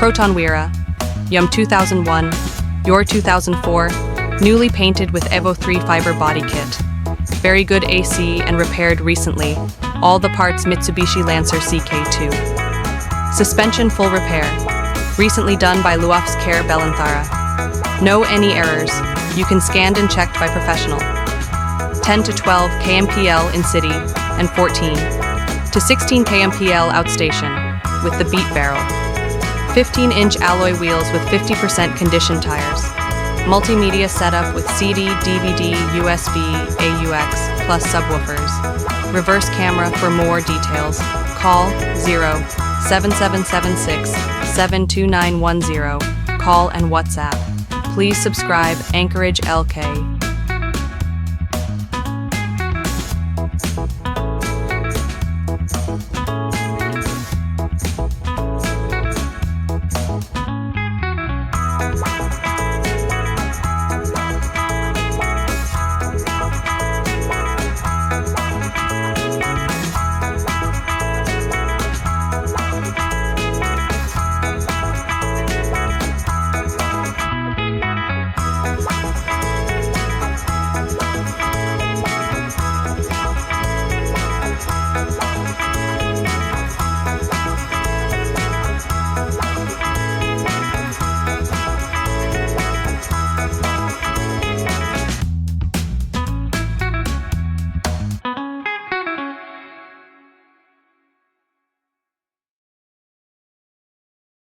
Proton Wira, Yum 2001, Your 2004, newly painted with Evo 3 fiber body kit. Very good AC and repaired recently, all the parts Mitsubishi Lancer CK2. Suspension full repair, recently done by Luafghs Bellanthara. No any errors, you can scanned and checked by professional. 10 to 12 Kmpl in city and 14 to 16 Kmpl outstation with the beat barrel. 15-inch alloy wheels with 50% Condition Tyres. Multimedia setup with CD, DVD, USB, AUX, plus subwoofers. Reverse camera for more details. Call 07776-72910. Call and WhatsApp. Please subscribe Anchorage LK.